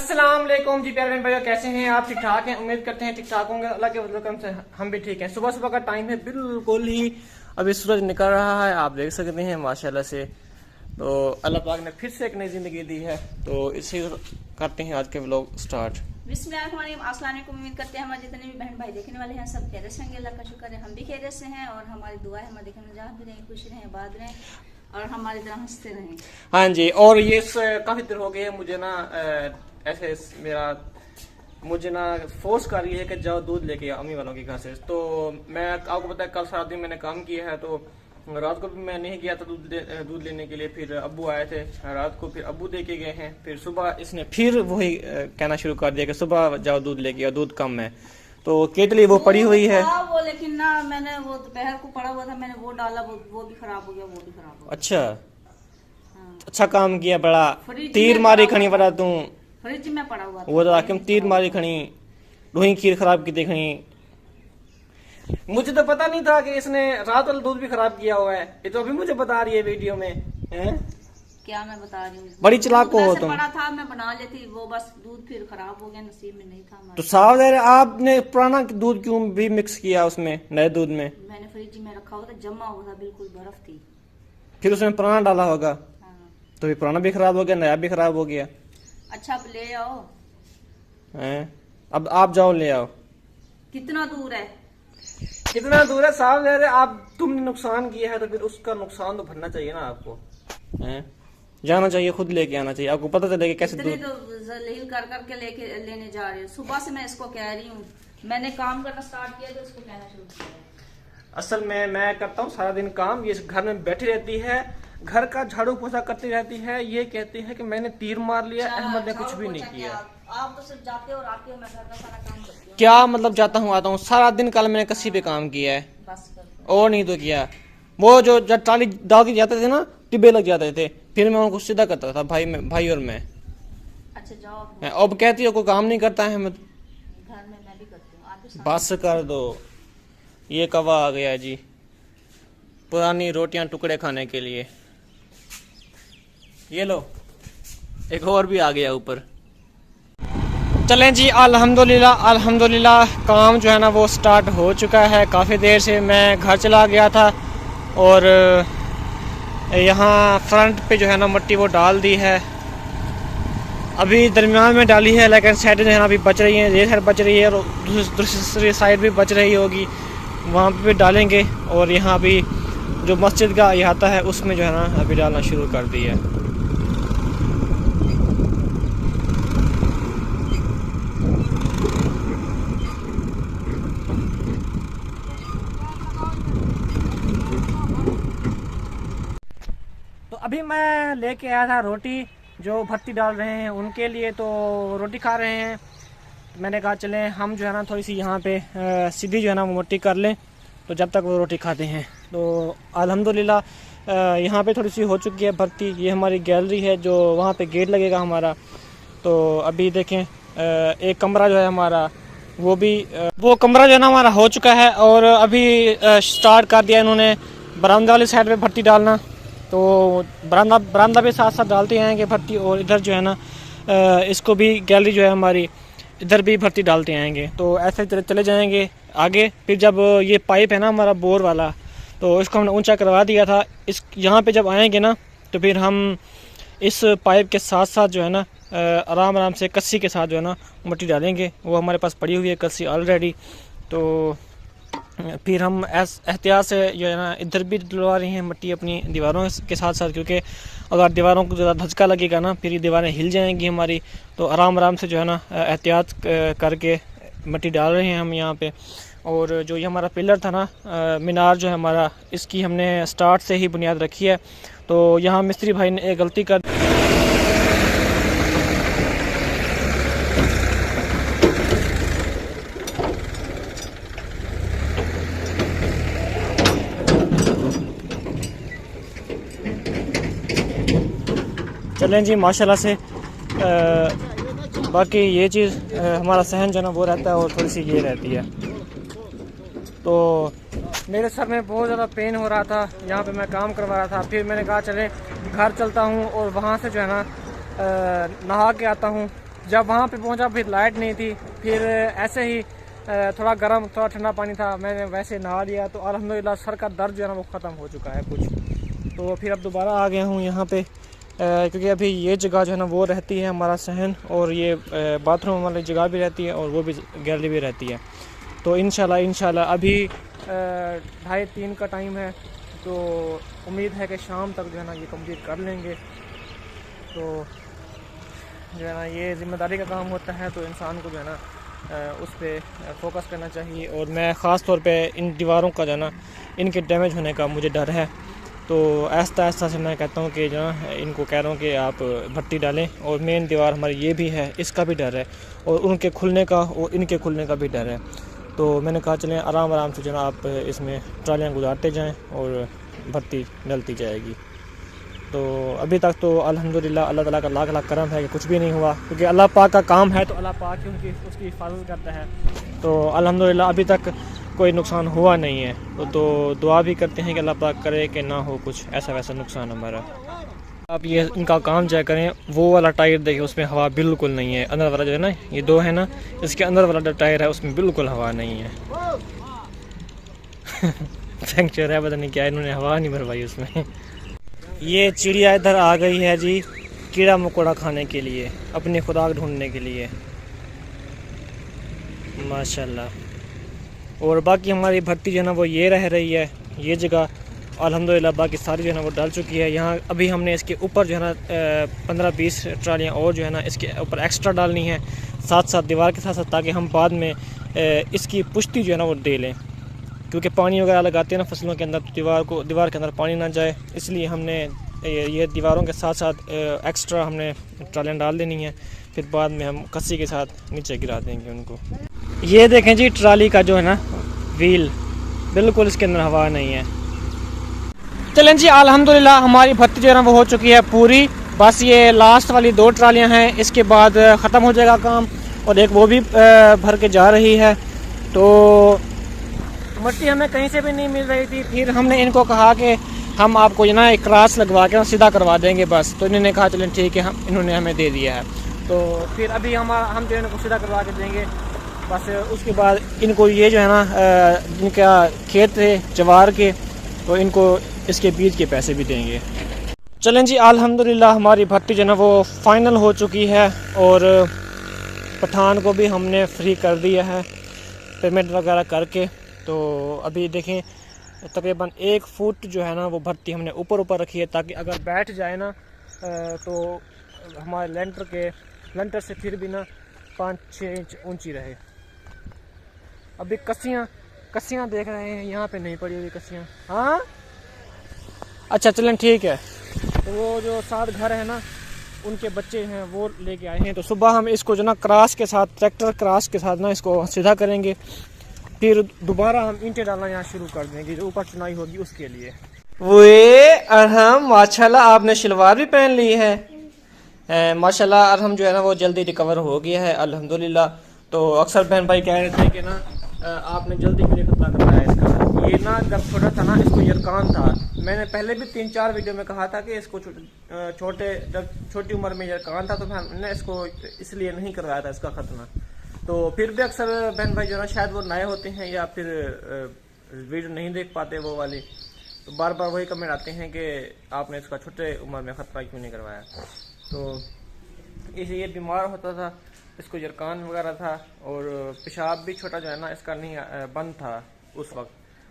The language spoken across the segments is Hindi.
अस्सलाम वालेकुम जी प्यारे भाइयों, कैसे हैं आप? ठीक ठाक हैं? उम्मीद करते हैं ठीक ठाक होंगे। अल्लाह के फजल से हम भी ठीक हैं। सुबह सुबह का टाइम है, बिल्कुल ही अभी सूरज निकल रहा है, आप देख सकते हैं माशाल्लाह से। तो अल्लाह पाक ने फिर से एक नई जिंदगी दी है, तो इसे करते हैं आज के व्लॉग स्टार्ट। बिस्मिल्लाहिर्रहमानिर्रहीम। उम्मीद करते हैं हमारे जितने भी बहन भाई देखने वाले हैं सब खैरियत से होंगे। अल्लाह का शुक्र है हम भी खैरियत से हैं और हमारी दुआ है हमारे देखने में जहाँ भी रहें, खुश रहें, आबाद रहें और हमारी तरह हंसते रहें। हाँ जी, और ये काफी देर हो गई है मुझे ना ऐसे मुझे ना फोर्स कर रही है कि जाओ दूध लेके आओ अम्मी वालों के घर से। तो मैं आपको पता है कल सारा दिन मैंने काम किया है, तो रात को भी मैं नहीं गया था दूध लेने के लिए। फिर अब्बू आए थे रात को, फिर अब्बू दे के गए हैं। फिर सुबह इसने फिर वही कहना शुरू कर दिया कि सुबह जाओ दूध लेके आओ, दूध कम है। तो केतली वो पड़ी हुई है वो, लेकिन ना मैंने वो दोपहर को पड़ा हुआ था, मैंने वो डाला, वो भी खराब हो गया, वो भी खराब हो गया। अच्छा हाँ। अच्छा काम किया, बड़ा तीर मारी खनी बड़ा तू फ्रिज में पड़ा हुआ था। वो तो तीर मारी खनी लोही खीर खराब की देखनी। मुझे तो पता नहीं था कि इसने रात वाला दूध भी खराब किया हुआ है। ये तो अभी मुझे बता रही है वीडियो में है? क्या मैं बता रही हूँ, बड़ी चालाक हो तुम। पड़ा था मैं बना लेती, वो बस दूध फिर खराब हो गया, नसीब में नहीं था। तो साफ है, आपने पुराना दूध क्यों भी मिक्स किया उसमें, नए दूध में? मैंने फ्रिज में रखा हुआ था, जमा हुआ था, बिल्कुल बर्फ थी। फिर उसमें पुराना डाला होगा। हाँ। तो फिर पुराना भी खराब हो गया, नया भी खराब हो गया। अच्छा अब ले आओ। हैं? अब आप जाओ ले आओ। कितना दूर है? कितना दूर है? साफ है, आप तुमने नुकसान किया है तो फिर उसका नुकसान तो भरना चाहिए ना आपको। हैं? जाना चाहिए, खुद लेके आना चाहिए, आपको पता चलेगा कैसे दूध। तो जलील कर करके लेने जा रही हूँ। सुबह से मैं इसको कह रही हूँ, मैंने काम करना स्टार्ट किया तो इसको कहना शुरू किया। असल में मैं करता हूँ सारा दिन काम, ये घर में बैठी रहती है, घर का झाड़ू पोछा करती रहती है। ये कहती है कि मैंने तीर मार लिया, अहमद ने कुछ भी नहीं किया। आप तो सिर्फ जाते हो और आते हो, मैं घर का सारा काम करती हूँ। क्या मतलब जाता हूँ आता हूँ? सारा दिन कल मैंने कसी पे काम किया है, बस कर। और नहीं तो किया। वो जो जब ट्राली डाल के जाते थे ना, टिब्बे लग जाते थे, फिर मैं उनको सीधा करता था, भाई और मैं। अच्छा जाओ। अब कहती हो कोई काम नहीं करता है अहमद। घर में मैं भी करती हूँ, आप भी। बस कर दो, ये कवा आ गया जी पुरानी रोटियां टुकड़े खाने के लिए। ये लो, एक और भी आ गया ऊपर। चलें जी, अल्हम्दुलिल्लाह अल्हम्दुलिल्लाह काम जो है ना वो स्टार्ट हो चुका है। काफ़ी देर से मैं घर चला गया था और यहाँ फ्रंट पे जो है ना मिट्टी वो डाल दी है, अभी दरमियान में डाली है, लेकिन साइड जो है ना अभी बच रही है, ये साइड बच रही है और दूसरी साइड भी बच रही होगी, वहाँ पे भी डालेंगे। और यहाँ अभी जो मस्जिद का अहाता है उसमें जो है ना अभी डालना शुरू कर दिया है। तो अभी मैं लेके आया था रोटी, जो भट्टी डाल रहे हैं उनके लिए, तो रोटी खा रहे हैं। तो मैंने कहा चलें हम जो है ना थोड़ी सी यहाँ पे सीधी जो है ना वो मोटी कर लें, तो जब तक वो रोटी खाते हैं। तो अल्हम्दुलिल्लाह यहाँ पे थोड़ी सी हो चुकी है भर्ती। ये हमारी गैलरी है, जो वहाँ पे गेट लगेगा हमारा। तो अभी देखें एक कमरा जो है हमारा वो कमरा जो है ना हमारा हो चुका है, और अभी स्टार्ट कर दिया इन्होंने बरामदा वाली साइड पे भट्टी डालना। तो बरामदा भी साथ साथ डालते आएंगे भट्टी, और इधर जो है ना इसको भी गैलरी जो है हमारी, इधर भी भर्ती डालते आएंगे। तो ऐसे चले जाएंगे आगे। फिर जब ये पाइप है ना हमारा बोर वाला, तो इसको हमने ऊंचा करवा दिया था। इस यहाँ पे जब आएंगे ना तो फिर हम इस पाइप के साथ साथ जो है ना आराम आराम से कस्सी के साथ जो है ना मिट्टी डालेंगे। वो हमारे पास पड़ी हुई है कस्सी ऑलरेडी। तो फिर हम एहतियात से जो है ना इधर भी डलवा रही हैं मिट्टी अपनी दीवारों के साथ साथ, क्योंकि अगर दीवारों को ज़्यादा धचका लगेगा ना फिर ये दीवारें हिल जाएंगी हमारी। तो आराम आराम से जो है ना एहतियात करके मिट्टी डाल रहे हैं हम यहाँ पे। और जो ये हमारा पिलर था ना मीनार जो है हमारा, इसकी हमने स्टार्ट से ही बुनियाद रखी है। तो यहाँ मिस्त्री भाई ने एक गलती कर चलें जी माशाल्लाह से। बाकी ये चीज़ हमारा सहन जो है ना वो रहता है, और थोड़ी सी ये रहती है। तो मेरे सर में बहुत ज़्यादा पेन हो रहा था, यहाँ पे मैं काम करवा रहा था। फिर मैंने कहा चले घर चलता हूँ और वहाँ से जो है ना नहा के आता हूँ, जब वहाँ पे पहुँचा फिर लाइट नहीं थी, फिर ऐसे ही थोड़ा गर्म थोड़ा ठंडा पानी था, मैंने वैसे नहा लिया तो अल्हम्दुलिल्लाह सर का दर्द जो है ना वो ख़त्म हो चुका है कुछ। तो फिर अब दोबारा आ गया हूँ यहाँ पे, क्योंकि अभी ये जगह जो है ना वो रहती है हमारा सहन, और ये बाथरूम वाली जगह भी रहती है और वो भी गैलरी भी रहती है। तो इंशाल्लाह अभी 2:30-3 का टाइम है, तो उम्मीद है कि शाम तक जो है ना ये कंप्लीट कर लेंगे। तो जो है ना ये ज़िम्मेदारी का काम होता है, तो इंसान को जो है ना उस पर फोकस करना चाहिए। और मैं ख़ास तौर पे इन दीवारों का जो है ना इनके डैमेज होने का मुझे डर है, तो आहिस्ता से मैं कहता हूँ कि जो है इनको कह रहा हूँ कि आप भट्टी डालें। और मेन दीवार हमारी ये भी है, इसका भी डर है, और उनके खुलने का और इनके खुलने का भी डर है। तो मैंने कहा चलें आराम से जो है आप इसमें ट्रालियाँ गुजारते जाएँ और भट्टी डलती जाएगी। तो अभी तक तो अल्हम्दुलिल्लाह अल्लाह ताला का लाख लाख करम है कि कुछ भी नहीं हुआ, क्योंकि अल्लाह पाक का काम है तो अल्लाह पाक ही उसकी हिफाजत करता है। तो अल्हम्दुलिल्लाह अभी तक कोई नुकसान हुआ नहीं है। तो दुआ भी करते हैं कि अल्लाह पाक करे कि ना हो कुछ ऐसा वैसा नुकसान हमारा। आप ये इनका काम चेक करें, वो वाला टायर देखिए उसमें हवा बिल्कुल नहीं है। अंदर वाला जो है ना, ये दो है ना, इसके अंदर वाला जो टायर है उसमें बिल्कुल हवा नहीं है। पंक्चर है, पता नहीं क्या इन्होंने हवा नहीं भरवाई उसमें। ये चिड़िया इधर आ गई है जी कीड़ा मकोड़ा खाने के लिए, अपनी खुराक ढूंढने के लिए, माशाल्लाह। और बाकी हमारी भट्टी जो है ना वो ये रह रही है, ये जगह अल्हम्दुलिल्लाह बाकी सारी जो है ना वो डल चुकी है। यहाँ अभी हमने इसके ऊपर जो है ना 15-20 ट्रालियाँ और जो है ना इसके ऊपर एक्स्ट्रा डालनी है, साथ दीवार के साथ, ताकि हम बाद में इसकी पुष्टि जो है ना वो दे लें। क्योंकि पानी वगैरह लगाते हैं ना फसलों के अंदर, तो दीवार के अंदर पानी ना जाए, इसलिए हमने ये दीवारों के साथ एक्स्ट्रा हमने ट्रालियाँ डाल देनी है। फिर बाद में हम कस्सी के साथ नीचे गिरा देंगे उनको। ये देखें जी ट्राली का जो है ना व्हील, बिल्कुल इसके अंदर हवा नहीं है। चलें जी अल्हम्दुलिल्लाह हमारी भट्टी जो है ना वो हो चुकी है पूरी, बस ये लास्ट वाली 2 ट्रालियाँ हैं, इसके बाद ख़त्म हो जाएगा काम। और एक वो भी भर के जा रही है। तो मिट्टी हमें कहीं से भी नहीं मिल रही थी, फिर हमने इनको कहा कि हम आपको ना एक क्रास लगवा के सीधा करवा देंगे बस। तो इन्होंने कहा चलें ठीक है, इन्होंने हमें दे दिया है। तो फिर अभी हम जो है इनको सीधा करवा के देंगे बस। उसके बाद इनको ये जो है ना जिनका खेत थे जवार के, तो इनको इसके बीज के पैसे भी देंगे। चलें जी अल्हम्दुलिल्लाह हमारी भट्टी जो है ना वो फाइनल हो चुकी है, और पठान को भी हमने फ्री कर दिया है पेमेंट वगैरह करके। तो अभी देखें तकरीबन 1 फुट जो है ना वो भट्टी हमने ऊपर रखी है, ताकि अगर बैठ जाए ना तो हमारे लेंटर से फिर भी ना 5-6 इंच ऊंची रहे। अभी कस्सियाँ देख रहे हैं, यहाँ पे नहीं पड़ी हुई कस्सियाँ। हाँ अच्छा चलें ठीक है। तो वो जो 7 घर है ना उनके बच्चे हैं वो लेके आए हैं। तो सुबह हम इसको जो ना क्रॉस के साथ, ट्रैक्टर क्रॉस के साथ ना इसको सीधा करेंगे, फिर दोबारा हम ईंटें डालना यहाँ शुरू कर देंगे, जो ऊपर चुनाई होगी उसके लिए। वे अरहम माशाल्लाह आपने शलवार भी पहन ली है, माशाल्लाह। अरहम जो है ना वो जल्दी रिकवर हो गया है अल्हम्दुलिल्लाह। तो अक्सर बहन भाई कह रहे थे कि ना आपने जल्दी क्यों खतरा करवाया इसका। ये ना जब छोटा था ना इसको यरकान था, मैंने पहले भी 3-4 वीडियो में कहा था कि इसको छोटी उम्र में यरकान था, तो मैंने इसको इसलिए नहीं करवाया था इसका खतना। तो फिर भी अक्सर बहन भाई जो ना शायद वो नए होते हैं या फिर वीडियो नहीं देख पाते वो वाली, तो बार बार वही कमेंट आते हैं कि आपने इसका छोटे उम्र में खतरा क्यों नहीं करवाया। तो इसे ये बीमार होता था, इसको यरकान वगैरह था, और पेशाब भी छोटा जो है ना इसका नहीं बंद था उस वक्त।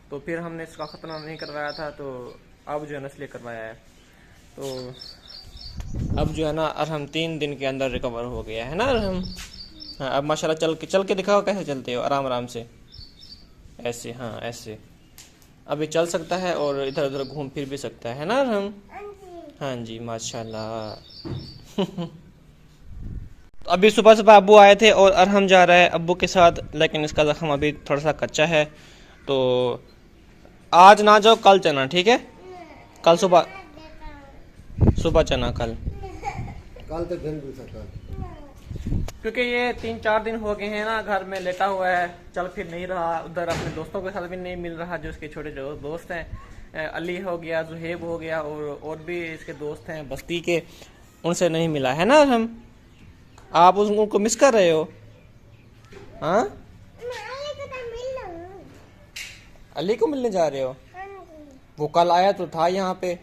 तो फिर हमने इसका खतना नहीं करवाया था, तो अब जो है ना इसलिए करवाया है। तो अब जो है ना अरहम 3 दिन के अंदर रिकवर हो गया है ना अरहम। हाँ अब माशाल्लाह चल के दिखाओ कैसे चलते हो, आराम से ऐसे, हाँ ऐसे। अभी चल सकता है और इधर उधर घूम फिर भी सकता है ना अरहम। हाँ जी माशाल्लाह। अभी सुबह अब्बू आए थे और अरहम जा रहा है अब्बू के साथ, लेकिन इसका जख्म अभी थोड़ा सा कच्चा है। तो आज ना जाओ, कल चलना, ठीक है? कल सुबह चलना कल तो दिन दूसरा, क्योंकि ये 3-4 दिन हो गए हैं ना घर में लेटा हुआ है, चल फिर नहीं रहा, उधर अपने दोस्तों के साथ भी नहीं मिल रहा, जो इसके छोटे दोस्त हैं, अली हो गया, जुहेब हो गया, और भी इसके दोस्त हैं बस्ती के, उनसे नहीं मिला है ना हम। आप उनको मिस कर रहे हो? हाँ, अली को मिलने जा रहे हो? वो कल आया तो था यहाँ पे।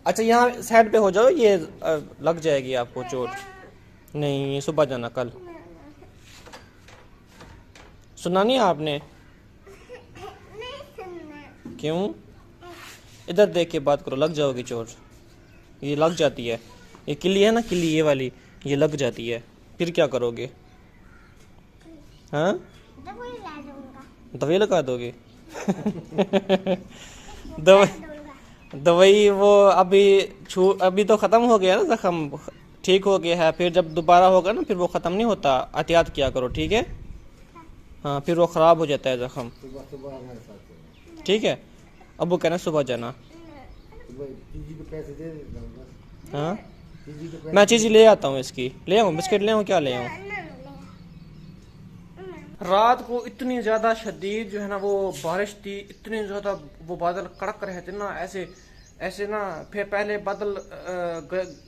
अच्छा, यहाँ साइड पे हो जाओ, ये लग जाएगी आपको चोट। नहीं, सुबह जाना कल। सुना नहीं आपने? क्यों? इधर देख के बात करो, लग जाओगी चोट। ये लग जाती है, ये किल्ली है ना, किल्ली ये वाली, ये लग जाती है, फिर क्या करोगे? हाँ, दवाई लगा दोगे? दवाई वो अभी तो ख़त्म हो गया ना, जख्म ठीक हो गया है, फिर जब दोबारा होगा ना फिर वो ख़त्म नहीं होता, एहतियात किया करो, ठीक है? हाँ, फिर वो ख़राब हो जाता है जख्म, ठीक है? अब वो कहना सुबह जाना। हाँ, मैं चीज़ ले आता हूँ, इसकी ले आऊँ, बिस्किट ले आऊँ, क्या ले आऊँ? रात को इतनी ज़्यादा शदीद जो है ना वो बारिश थी, इतनी ज़्यादा वो बादल कड़क रहे थे ना, ऐसे ऐसे ना, फिर पहले बादल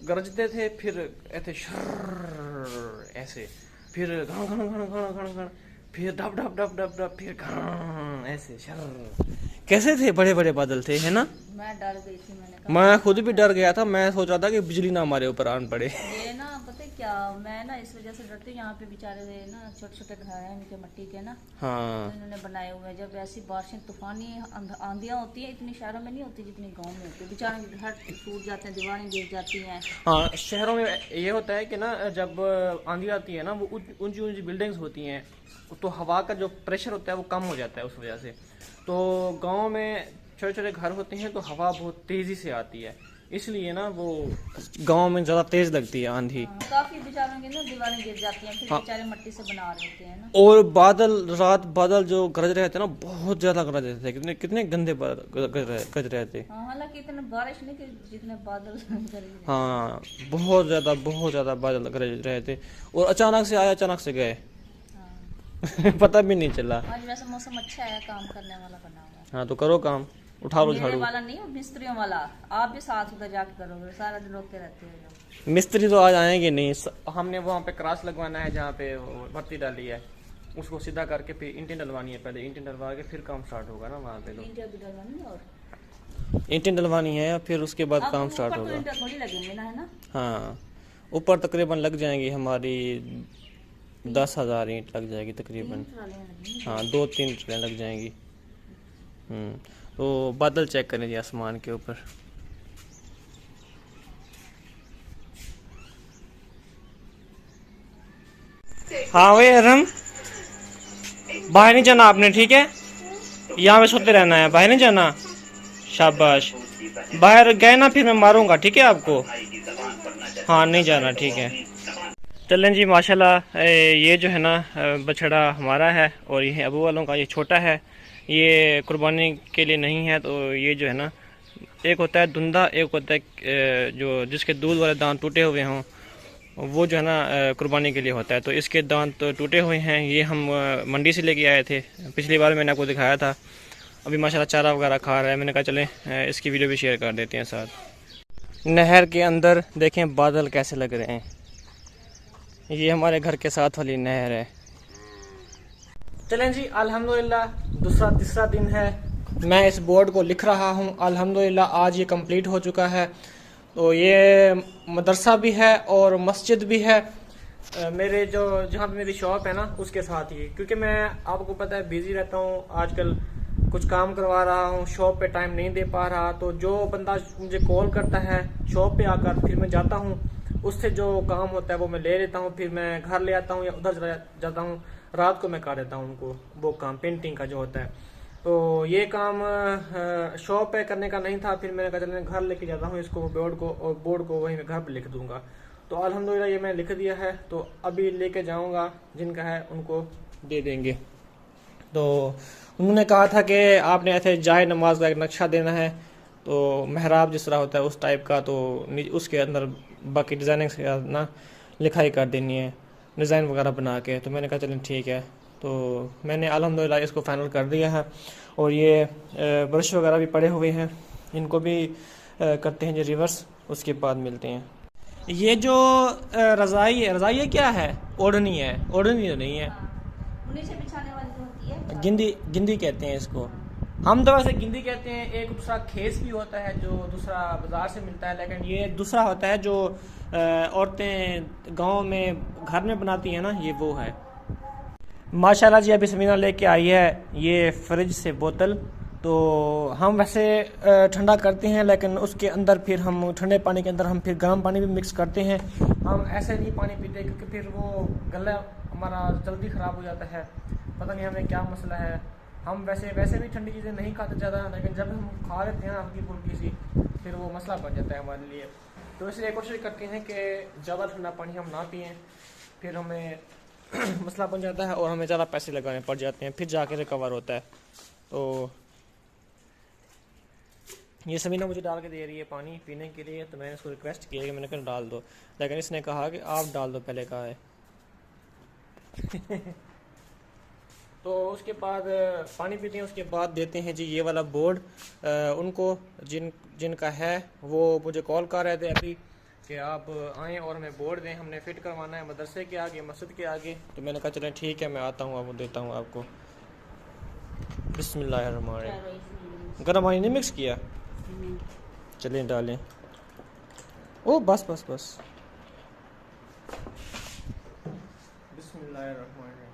गरजते थे, फिर ऐसे शर्र ऐसे, फिर घण घण घण घण घण घण, फिर dub dub dub dub dub, फिर घण ऐसे शर्र। कैसे थे, बड़े बड़े बादल थे, है ना? मैं डर गई थी, मैं खुद भी डर गया था, मैं सोच रहा था कि बिजली ना हमारे ऊपर आन पड़े। ये ना पता है क्या, मैं ना इस वजह से डरती हूँ, यहाँ पे बेचारे ना छोटे छोटे घर हैं इनके मिट्टी के ना, हाँ, तो इन्होंने बनाए हुए हैं। जब ऐसी बारिशें तूफानी आंधियाँ होती हैं, इतनी शहरों में नहीं होती जितनी गांव में होती है, बेचारे के घर टूट जाते हैं, दीवारें गिर जाती हैं। हाँ, शहरों में ये होता है कि ना जब आंधी आती है ना, वो ऊंची ऊंची बिल्डिंग्स होती हैं, तो हवा का जो प्रेशर होता है वो कम हो जाता है उस वजह से। तो गांव में छोटे छोटे घर होते हैं तो हवा बहुत तेज़ी से आती है, इसलिए ना वो गांव में ज़्यादा तेज़ लगती है आंधी। काफ़ी बेचारों की ना दीवारें गिर जाती हैं, फिर बेचारे मिट्टी से बना रहे होते हैं ना। और बादल जो गरज रहे थे ना, बहुत ज़्यादा गरज रहे थे, कितने कितने गंदे गरज रहे थे। हालांकि इतने बारिश नहीं थी जितने बादल गरज। हाँ, बहुत ज़्यादा बादल गरज रहे थे, और अचानक से आए, अचानक से गए। पता भी नहीं चला। आज वैसे मौसम अच्छा है, काम करने वाला बना हुआ है। हाँ, तो करो काम, उठा लो झाड़ू वाला नहीं, मिस्त्रियों वाला। आप भी साथ उधर जाके करोगे, सारा दिन रोकते रहते हो। मिस्त्री तो आज आएंगे नहीं, हमने वहाँ पे क्रॉस लगवाना है जहाँ पे भर्ती डाली है, उसको सीधा करके फिर इंटें डलवानी है, पहले इंटें डलवा के फिर काम स्टार्ट होगा ना वहाँ पे। तो इंटें डलवानी है, फिर उसके बाद काम स्टार्ट होगा। हाँ, ऊपर तकरीबन लग जाएंगी हमारी 10,000 ईंट लग जाएगी तकरीबन। हाँ, 2-3 ट्रेन लग जाएंगी। तो बादल चेक करें जी आसमान के ऊपर। हाँ भाई अरहम, बाहर नहीं जाना आपने, ठीक है? यहाँ पे सोते रहना है, बाहर नहीं जाना। शाबाश, बाहर गए ना फिर मैं मारूंगा, ठीक है आपको? हाँ, नहीं जाना, ठीक है? चलें जी, माशाल्लाह ये जो है ना बछड़ा हमारा है, और ये अबू वालों का, ये छोटा है, ये कुर्बानी के लिए नहीं है। तो ये जो है ना, एक होता है धुंधा, एक होता है जो जिसके दूध वाले दांत टूटे हुए हों, वो जो है ना कुर्बानी के लिए होता है। तो इसके दांत तो टूटे हुए हैं, ये हम मंडी से लेके आए थे, पिछली बार मैंने आपको दिखाया था। अभी माशाल्लाह चारा वगैरह खा रहा है, मैंने कहा चलें इसकी वीडियो भी शेयर कर देते हैं साथ। नहर के अंदर देखें बादल कैसे लग रहे हैं, ये हमारे घर के साथ वाली नहर है। चलें जी, अल्हम्दुलिल्लाह तीसरा दिन है, मैं इस बोर्ड को लिख रहा हूँ। अल्हम्दुलिल्लाह आज ये कंप्लीट हो चुका है। तो ये मदरसा भी है और मस्जिद भी है, मेरे जो जहाँ पे मेरी शॉप है ना उसके साथ ही, क्योंकि मैं आपको पता है बिज़ी रहता हूँ आजकल, कुछ काम करवा रहा हूँ, शॉप पे टाइम नहीं दे पा रहा। तो जो बंदा मुझे कॉल करता है शॉप पे आकर, फिर मैं जाता हूँ, उससे जो काम होता है वो मैं ले लेता हूँ, फिर मैं घर ले आता हूँ या उधर जाता हूँ, रात को मैं कर देता हूँ उनको वो काम, पेंटिंग का जो होता है। तो ये काम शॉप पे करने का नहीं था, फिर मैंने कहा चलिए घर लेके जाता हूँ इसको, बोर्ड को, और बोर्ड को वहीं मैं घर पे लिख दूंगा। तो अल्हम्दुलिल्लाह ये मैंने लिख दिया है, तो अभी लेके जाऊँगा, जिनका है उनको दे देंगे। तो उन्होंने कहा था कि आपने ऐसे जाए नमाज का एक नक्शा देना है, तो महराब जिस तरह होता है उस टाइप का, तो उसके अंदर बाकी डिज़ाइनिंग से ना लिखाई कर देनी है, डिज़ाइन वगैरह बना के। तो मैंने कहा चलें ठीक है, तो मैंने अल्हम्दुलिल्लाह इसको फ़ाइनल कर दिया है। और ये ब्रश वगैरह भी पड़े हुए हैं, इनको भी करते हैं जी रिवर्स, उसके बाद मिलते हैं। ये जो रज़ाई है, रज़ाई क्या है? ओढ़नी है, ओढ़नी तो नहीं है, उन्हीं से बिछाने वाली जो होती है गिंदी, गिंदी कहते हैं इसको। हम तो वैसे गिंदी कहते हैं। एक दूसरा खेस भी होता है जो दूसरा बाज़ार से मिलता है, लेकिन ये दूसरा होता है जो औरतें गांव में घर में बनाती हैं ना, ये वो है। माशाल्लाह जी, अभी समीना लेके आई है ये फ्रिज से बोतल। तो हम वैसे ठंडा करते हैं, लेकिन उसके अंदर फिर हम ठंडे पानी के अंदर हम फिर गर्म पानी भी मिक्स करते हैं। हम ऐसे नहीं पानी पीते, क्योंकि फिर वो गला हमारा जल्दी ख़राब हो जाता है। पता नहीं हमें क्या मसला है। हम वैसे भी ठंडी चीज़ें नहीं खाते ज़्यादा, लेकिन जब हम खा लेते हैं हल्की फुल्की सी, फिर वो मसला बन जाता है हमारे लिए। तो इसलिए कोशिश करते हैं कि ज़्यादा ठंडा पानी हम ना पिएँ, फिर हमें मसला बन जाता है और हमें ज़्यादा पैसे लगाने पड़ जाते हैं, फिर जाके रिकवर होता है। तो ये समीना मुझे डाल के दे रही है पानी पीने के लिए, तो मैंने इसको रिक्वेस्ट किया कि मैंने कहा डाल दो, लेकिन इसने कहा कि आप डाल दो पहले, कहा है। तो उसके बाद पानी पीते हैं, उसके बाद देते हैं जी ये वाला बोर्ड उनको जिनका है। वो मुझे कॉल कर रहे थे अभी कि आप आएँ और हमें बोर्ड दें, हमने फ़िट करवाना है मदरसे के आगे, मस्जिद के आगे। तो मैंने कहा चलें ठीक है, मैं आता हूँ, अब देता हूँ आपको। बिस्मिल्लाहिर्रहमानिर्रहीम। गर्म पानी नहीं मिक्स किया, चलें डालें। ओ बस बस बस, बिस्मिल्लाहिर्रहमानिर्रहीम।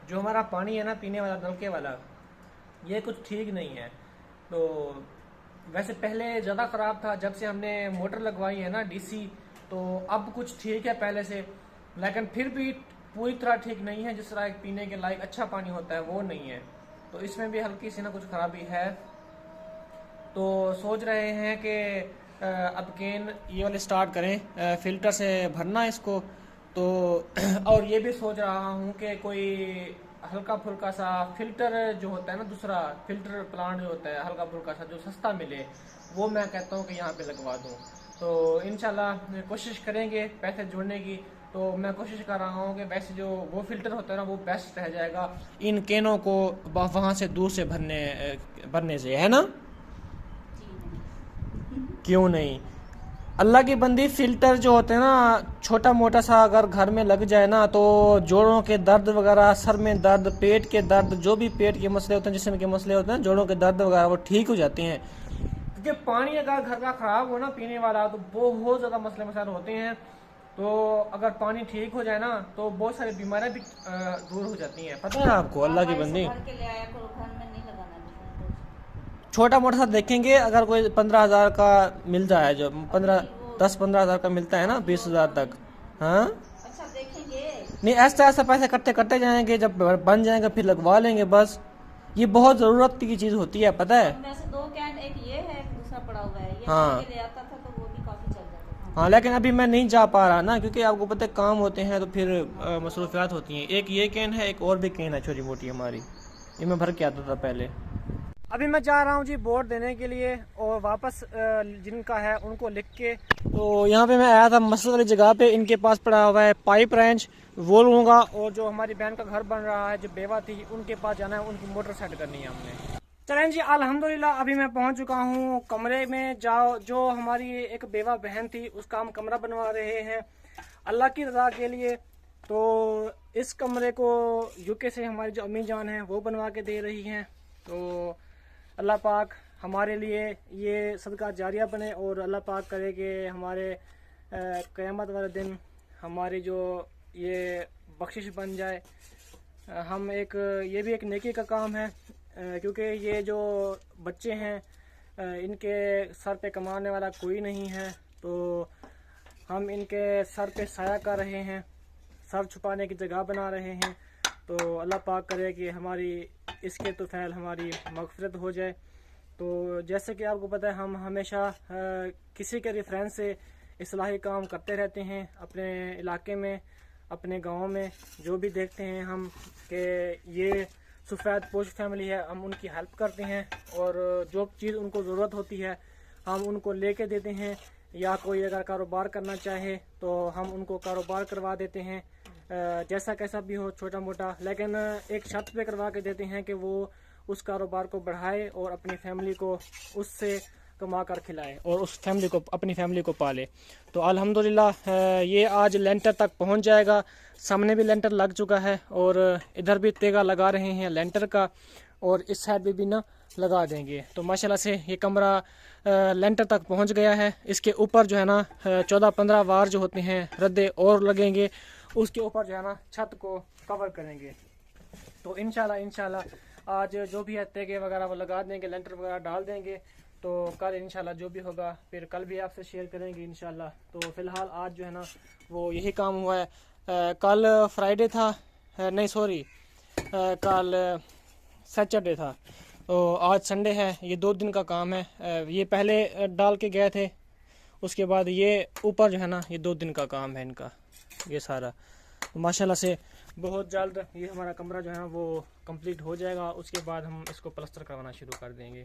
जो हमारा पानी है ना पीने वाला, नलके वाला, ये कुछ ठीक नहीं है। तो वैसे पहले ज़्यादा ख़राब था, जब से हमने मोटर लगवाई है ना डीसी, तो अब कुछ ठीक है पहले से, लेकिन फिर भी पूरी तरह ठीक नहीं है। जिस तरह एक पीने के लायक अच्छा पानी होता है वो नहीं है। तो इसमें भी हल्की सी ना कुछ ख़राबी है। तो सोच रहे हैं कि अब कैन ये वाले स्टार्ट करें, फ़िल्टर से भरना इसको। तो और ये भी सोच रहा हूँ कि कोई हल्का फुल्का सा फ़िल्टर जो होता है ना, दूसरा फ़िल्टर प्लांट जो होता है हल्का फुल्का सा जो सस्ता मिले, वो मैं कहता हूँ कि यहाँ पे लगवा दूँ। तो इंशाल्लाह कोशिश करेंगे पैसे जोड़ने की। तो मैं कोशिश कर रहा हूँ कि वैसे जो वो फ़िल्टर होता है ना, वो बेस्ट रह जाएगा इन कैनों को वहाँ से दूर से भरने से, है ना? क्यों नहीं? अल्लाह की बंदी, फ़िल्टर जो होते हैं ना, छोटा मोटा सा अगर घर में लग जाए ना, तो जोड़ों के दर्द वगैरह, सर में दर्द, पेट के दर्द, जो भी पेट के मसले होते हैं, जिस्म के मसले होते हैं, जोड़ों के दर्द वगैरह वो ठीक हो जाते हैं। क्योंकि पानी अगर घर का ख़राब हो ना पीने वाला, तो बहुत ज़्यादा मसले मसाइल होते हैं। तो अगर पानी ठीक हो जाए ना, तो बहुत सारी बीमारियाँ भी दूर हो जाती हैं। पता है आपको अल्लाह की बंदी? छोटा मोटा सा देखेंगे, अगर कोई 15,000 का मिलता है, जो 10-15 हज़ार का मिलता है ना, 20,000 तक। हाँ अच्छा देखेंगे, नहीं, ऐसा ऐसा पैसे कटते कटते जाएंगे, जब बन जाएंगे फिर लगवा लेंगे बस। ये बहुत ज़रूरत की चीज़ होती है, पता है। वैसे 2 कैन, एक ये है, एक दूसरा पड़ा हुआ है, ये हाँ ले आता था तो वो भी काफी चल जाता था। हाँ, लेकिन अभी मैं नहीं जा पा रहा ना, क्योंकि आपको पता है काम होते हैं, तो फिर मसरूफियात होती हैं। एक ये कैन है, एक और भी कैन है छोटी मोटी हमारी, ये मैं भर के आता था पहले। अभी मैं जा रहा हूँ जी बोर्ड देने के लिए, और वापस जिनका है उनको लिख के। तो यहाँ पे मैं आया था मस्जिद वाली जगह पे, इनके पास पड़ा हुआ है पाइप रेंच, वो लूँगा। और जो हमारी बहन का घर बन रहा है, जो बेवा थी, उनके पास जाना है, उनकी मोटर सेट करनी है हमने। चलें जी, अल्हम्दुलिल्लाह अभी मैं पहुँच चुका हूँ कमरे में। जो हमारी एक बेवा बहन थी, उसका हम कमरा बनवा रहे हैं अल्लाह की रज़ा के लिए। तो इस कमरे को यूके से हमारी जो अम्मी जान है वो बनवा के दे रही हैं। तो अल्लाह पाक हमारे लिए ये सदका जारिया बने, और अल्लाह पाक करे कि हमारे क़यामत वाले दिन हमारी जो ये बख्शिश बन जाए। हम ये भी एक नेकी का काम है, क्योंकि ये जो बच्चे हैं इनके सर पे कमाने वाला कोई नहीं है। तो हम इनके सर पे साया कर रहे हैं, सर छुपाने की जगह बना रहे हैं। तो अल्लाह पाक करे कि हमारी इसके तो फ़ैल हमारी मग़फ़िरत हो जाए। तो जैसे कि आपको पता है, हम हमेशा किसी के रेफरेंस से इस्लाही काम करते रहते हैं अपने इलाके में, अपने गांव में। जो भी देखते हैं हम कि ये सफ़ेद पोश फैमिली है, हम उनकी हेल्प करते हैं, और जो चीज़ उनको ज़रूरत होती है हम उनको लेके देते हैं। या कोई अगर कारोबार करना चाहे तो हम उनको कारोबार करवा देते हैं, जैसा कैसा भी हो, छोटा मोटा, लेकिन एक शर्त पे करवा के देते हैं कि वो उस कारोबार को बढ़ाए और अपनी फैमिली को उससे कमा कर खिलाए और उस फैमिली को, अपनी फैमिली को पाले। तो अल्हम्दुलिल्लाह ये आज लेंटर तक पहुंच जाएगा। सामने भी लेंटर लग चुका है और इधर भी तेगा लगा रहे हैं लेंटर का, और इस साइड भी ना लगा देंगे। तो माशाल्लाह से ये कमरा लेंटर तक पहुंच गया है। इसके ऊपर जो है ना 14-15 वार जो होते हैं रद्दे और लगेंगे, उसके ऊपर जो है ना छत को कवर करेंगे। तो इंशाल्लाह आज जो भी है तेगे वगैरह वो लगा देंगे, लेंटर वगैरह डाल देंगे। तो कल इंशाल्लाह जो भी होगा फिर कल भी आपसे शेयर करेंगे इंशाल्लाह। तो फ़िलहाल आज जो है ना वो यही काम हुआ है। कल फ्राइडे था, नहीं सॉरी, कल सैटरडे था, तो आज संडे है। ये 2 दिन का काम है। ये पहले डाल के गए थे, उसके बाद ये ऊपर जो है ना ये 2 दिन का काम है इनका ये सारा। तो माशाल्लाह से बहुत जल्द ये हमारा कमरा जो है ना वो कंप्लीट हो जाएगा। उसके बाद हम इसको प्लास्टर करवाना शुरू कर देंगे।